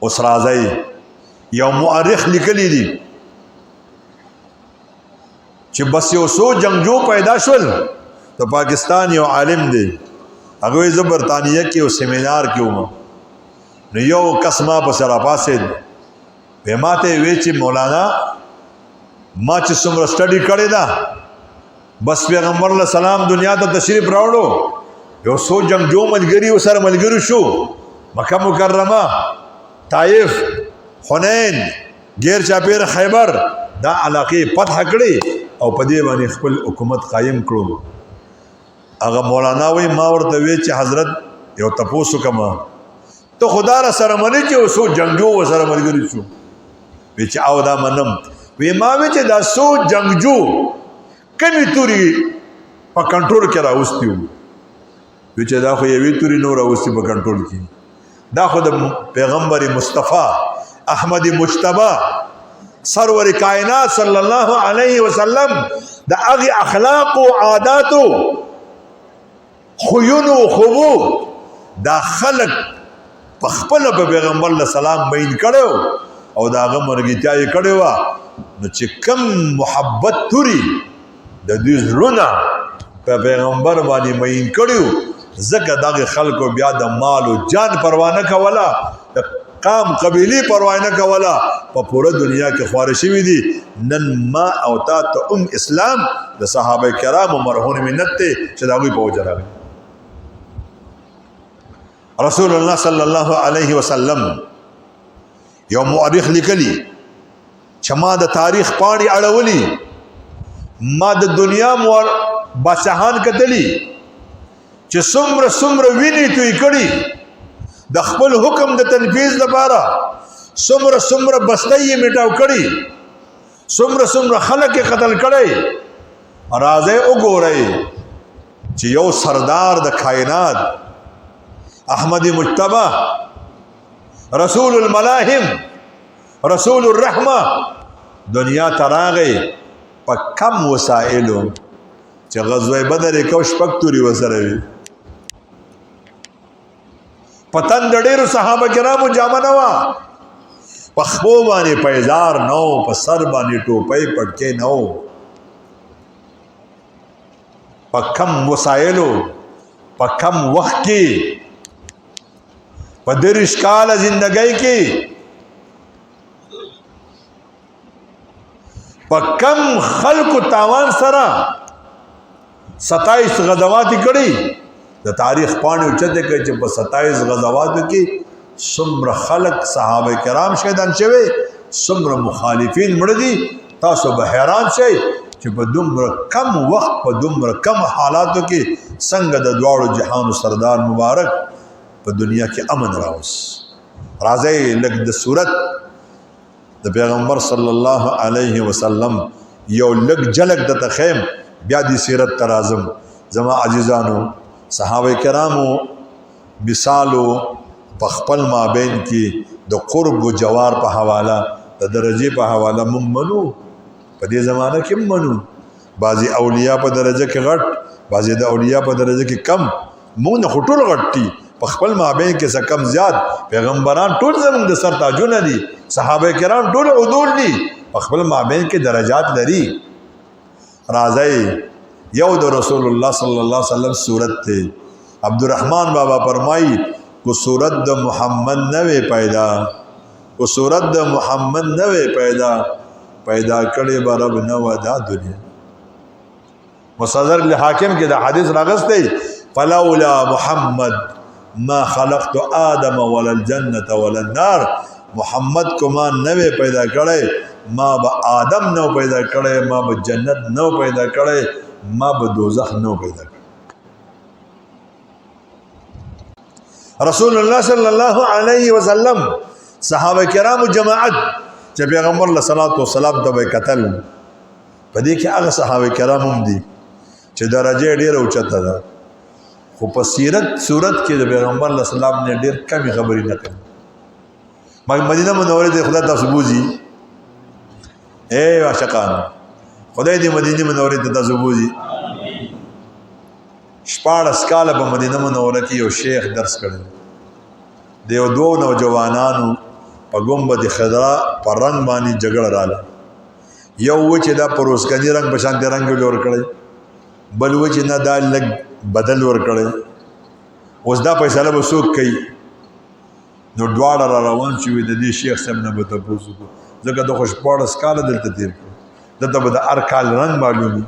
اوس راځي یو مؤرخ لیکلی دی چې بس یو څو جنگجو پیدا شول ته پاکستان یو عالم دی هغه زه برطانیه کې یو سیمینار کې وم نو یو کس ما په سره پاسید په ماته وی چې مولانا ما چې څومره سټډي کړې ده بس پیغمبر علیه السلام دنیا ته تشریف راوړو یو څو جنگجو ملګری وسره ملګری شو مکه مکرمه طائف حنین غیر چاپیر خیبر دا علاقې فتح کړې او په دې باندې خپل حکومت قائم کړو هغه مولانا وی ما ورته وی چې حضرت یو تپوسو کما ته خدا را سره منی چې اوسو جنگجو وسره ملګری شو وی چې او دا منم وی ما وی چې دا سو جنگجو کمی توري په کنټرول کې راوستیو وی چې دا خو یوې توري نو راوستي په کنټرول کې دا خو د پیغمبر مصطفی احمد مجتبی سرور کائنات صلی الله علیه وسلم دا اغی اخلاق و عادات و خیون و خوبو دا خلق پخپل په پیغمبر علیہ السلام بین کړو او دا هغه مرګتیاي کړو نو چې کم محبت توري د دې زړه په پیغمبر باندې مین کړو زکه دغه خلکو بیا د مال او جان پروا نه کوله د قام قبیلی پروا نه کوله په پوره دنیا کې خوار شوی دي نن ما او تا ته اسلام د صحابه کرام مرهون منت ته چې دا وی په وجره رسول الله صلی الله علیه وسلم یو مؤرخ لیکلی چې ما د تاریخ پاڼې اړولې ما د دنیا مور بادشاہان کتلی چې څومره ویني توی کړي د خپل حکم د تنفیذ لپاره څومره بستۍ میټاو کړي څومره خلک قتل کړي راځي وګورئ چې یو سردار د کائنات احمد مجتبی رسول الملاهم رسول الرحمه دنیا تراغي په کم وسایلو چې غزوه بدر کې شپږ توري وسره وي پتن د ډېرو صحابه کرامو جامه نه وه په خپو باندې پیزار نه و په سر باندې ټوپۍ پټکې نه و په کم وسایلو په کم وخت کې په 30 کاله زندګۍ کې په کم خلکو تاوان سره 27 غزوات کړي د تاریخ پاڼې اوچته کوي چې په 27 غزواتو کې څومره خلک صحابه کرام شهیدان شوي څومره مخالفین مړه دي تاسو به حیران شئ چې په دومره کم وخت په دومره کم حالاتو کې څنګه د دواړو جهانو سردار مبارک په دنیا کې امن راوس راځي لږ د صورت د پیغمبر صلی الله علیه وسلم یو لږ جلک د تخیم بیا دی سیرت ترازم زما عزیزانو صحابه کرامو مثالو پخپل مابین کې د قرب و جوار په حواله د درجه په حواله مونږ منو په دې زمانہ کې منو بعضی اولیاء په درجه کې غټ بعضی د اولیاء په درجه کې کم مونږ نه خټول غټي پخپل مابین کې څه کم زیات پیغمبران ټول زموږ د سر تاجونه دي صحابه کرام ټول عدول دي پخپل مابین کې درجات لري راځي یو د رسول الله صلی الله علیه وسلم صورت ته عبدالرحمن بابا فرمایي کو صورت د محمد نوې کو صورت د محمد نوې پیدا کړي به رب نو دا دنیا مصدر الحاکم کې د حدیث راغسته فلولا محمد ما خلقت آدم ولا الجنة ولا النار محمد کو ما نوې پیدا کړي ما به آدم نو پیدا کړي ما به جنت نو پیدا کړي ما به دوزخ نو پیدا کړي رسول الله صلی الله علیه وسلم صحابه کرام جماعت چې پیغمبر علیه الصلاۃ والسلام ته قتل پدې کې هغه صحابه کرام هم دي چې درجه ډیره اوچته ده خو په صورت کې د پیغمبر علیه السلام نه ډیر کمی خبرې نه کوي مدینه منوره ته خدای تاسو بوزي اے عاشقان خدای دې مدینه منوره ته تاسو بوزي 14 کاله په مدینه منوره کې یو شیخ درس کړی د یو دوه نوجوانانو په ګنبد خضرا په رنګ باندې جګړه رااله یو و چې دا په روسکني رنګ په شانتې رنګ ورکړی بل و چې نه دا لږ بدل ورکړی اوس دا فیصله به څوک کوي نو دواړه را روان شوي د دې شیخ صاحب نه به تپوس وکړو ځکه د خو شپاړس کاله دلته تېر کړو دلته به د هر کال رنګ معلوم وي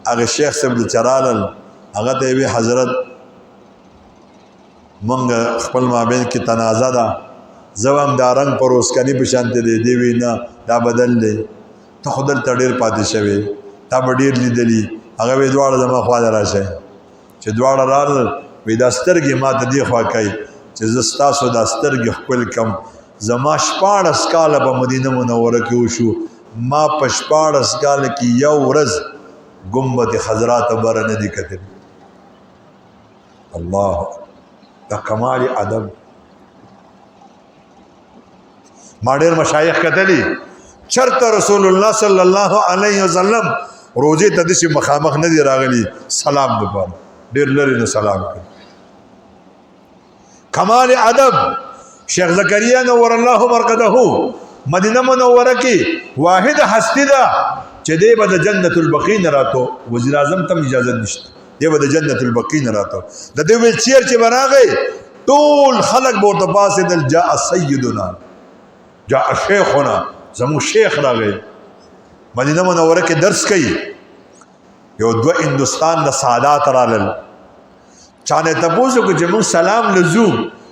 هغه شیخ صاحب د چرالل هغه ته یې حضرت مونږ خپل مابین کې تنازع ده زه هم دا رنګ په روسکني په شانتې دی دی وی نه دا بدل دی ته خو دلته ډېر پاتې شوې تا به ډېر لیدلي هغه وی دواړه زما خوا ته راشئ چې دواړه رالل وی دا سترګې ما ته دې خوا کوي چې زه ستاسو دا سترګې ښکل کړم زما 14 کاله په مدینه منوره کې وشو ما په 14 کاله کې یو ورځ ګنبد خضرا ته بره نه دي کتلي الله دا کمال ادب ما ډېر مشایخ کتلي چرته رسول الله صلی الله علیه وسلم روزه ته داسې مخامخ نه دی راغلی سلام دپاره ډېر لرې نه سلام کوي کمال ادب شیخ زکریا نور الله مرقده مدینه منوره کې واحد هستی ده چې دی به د جنت البقیع نه راته وزیر اعظم ته اجازه نشته دی به د جنت البقیع نه راته د دې ویل چیر چې براغی ټول خلق به ورته پاسېدل جاء سیدنا جاء شیخنا زموږ شیخ راغی مدینه منوره کې درس کوي یو دوه هندوستان د سادات رالل چانه تپوس وکړو چې موږ سلام لزو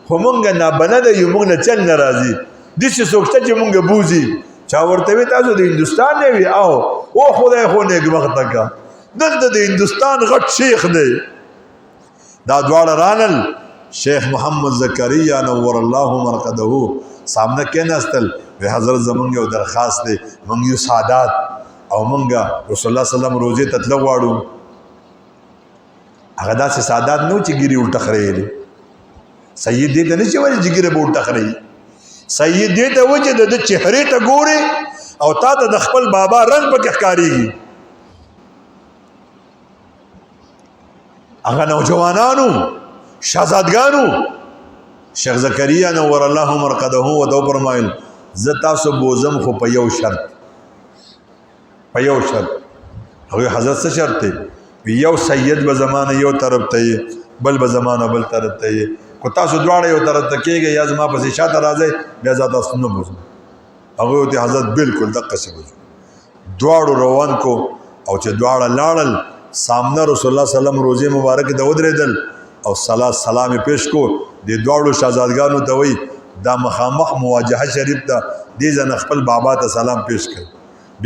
خو موږ نابلده یو موږ نه چل نه راځي داسې څوک شته چې موږ بوځي چا ورته وي تاسو د هندوستان نه وي او خدای خو نیکبخته کا دلته د هندوستان غټ شیخ دی دا دواړه رالل شیخ محمد زکریا نور الله مرقده سامنے کېناستل وی حضرت زمونږ یو درخواست دی موږ یو سادات او موږ رسول الله صلی الله علیه وسلم روزې ته تلو غواړو هغه داسې سادات نو چې ګیري الټه خریلي سید دې ته نه چې وایي چې ګیره به الټه خري سید دې ته وایي چې د چهرې ته ګوري او تا ته د خپل بابا رنګ پکې ښکارېږي هغه نوجوانانو شهزادګانو شیخ زکریا نور الله مرقده ورته وفرمایل زه تاسو بوزم خو په یو شرط هغوی حضرت څه شرط دی یو سید به زمانه یو طرف ته یې بل به زمانه بل طرف ته یې کو تاسو دواړه یو طرف ته کېږئ یا زما پسې شاته راځئ بیا زه تاسو نه بوزم هغوی ورته حضرت بالکل دقسې بوزو دواړو روان کو او چې دواړه لاړل سامنے رسول الله صلی الله علیه وسلم روزې مبارکې ته ودرېدل او سلام یې پیش کو د دواړو شهزادګانو ته وایي دا مخامخ مواجهه شریف ته دې ځنه خپل بابا ته سلام پیش کړي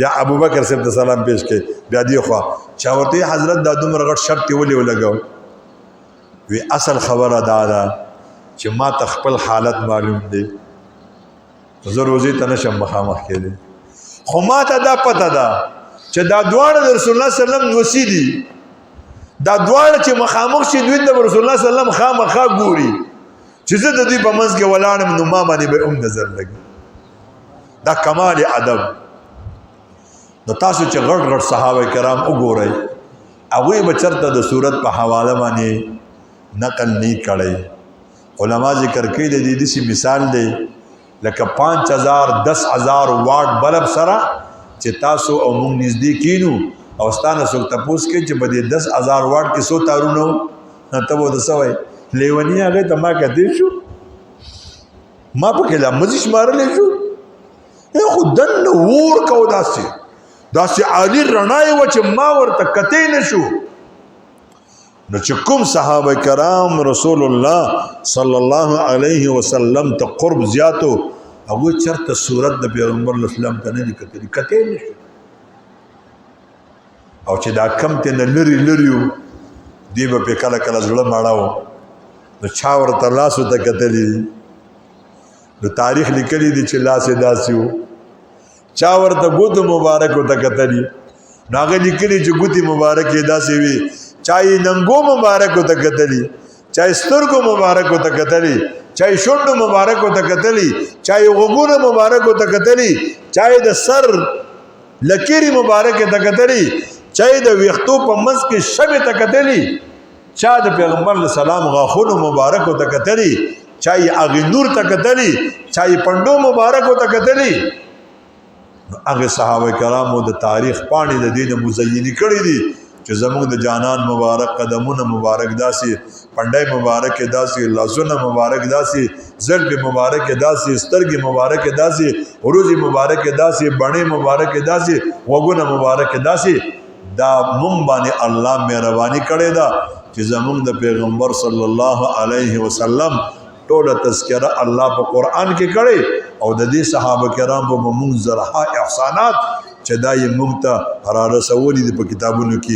بیا ابوبکر صاحب ته سلام پیش کړي بیا دې خوا چا ورته حضرت دا دومره غټ شرط یې ولې ولګاو وی اصل خبره دا ده چې ما ته خپل حالت معلوم دی زه روزې ته نشم مخامخ کېدی خو ما ته دا پته ده چې دا دواړه د رسول الله صلی الله علیه وسلم وصي دي دا دواړه چې مخامخ شي دوی د رسول الله صلی الله علیه وسلم خامخا ګوري چې زه د دوی په منځ کې ولاړم نو ما باندې به نظر لګي دا کمال ادب نو تاسو چې غټ غټ صحابه کرام وګورئ هغوی به چېرته د صورت په حواله باندې نقل نه کړی علما ذکر کوي د دې داسې مثال دی لکه 5000 10000 واټ بلب سره چې تاسو او موږ نږدې کینو او ستانه څوک تپوس کوي چې په دې 10000 واټ کې څو تارونه ته به ورته څه وایي لیوني هغې ته ما کتې شو ما پکې لا مزي شمارلی شو خو دننه اور کو داسې عالي رڼا یې وه چې ما ورته کتې نه شو نو چې کوم صحابه کرام رسول الله صلی الله علیه وسلم ته قرب زیاتو هغوی چېرته صورت د پیغمبر اسلام ته نه دي کتلي کتې نه شو او چې دا کم ته نه لري و دی به پې کله کله زړه ماړه و نو چا ورته لاسو ته کتلي نو تاریخ لیکلی دی چې لاس یې داسې و چا ورته ګوتو مبارکو ته کتلي نو هغه لیکلي چې ګوتې مبارک یې داسې وي چا یې ننګو مبارکو ته کتلي چا یې سترګو مبارکو ته کتلي چا یې شونډو مبارکو ته کتلي چا یې غوږونو مبارکو ته کتلي چا یې د سر لکیرې مبارکې ته کتلي چا یې د ویښتو په منځ کې شبې ته کتلي چا د پیغمبر علیه السلام غاښونو مبارکو ته کتلي چای هغه نور ته کتلی چای پندو مبارکو ته کتلی هغه صحابه کرامو د تاریخ پاڼې د دین مزینی کړی دي چې زموږ د جانان مبارک قدمونه مبارک داسي پندای مبارک داسي لاسونه مبارک داسي زلب مبارک داسي سترګې مبارک داسي عروض مبارک داسي بڼې مبارک داسي وګونه مبارک داسي دا مونږ باندې الله مهرباني کړې ده چې زموږ د پیغمبر صلی الله علیه وسلم ټوله تذکره الله په قران کې کړي او د دې صحابه کرام په مونږ زرها احسانات چې دا یې مونږ ته را رسولي دي په کتابونو کې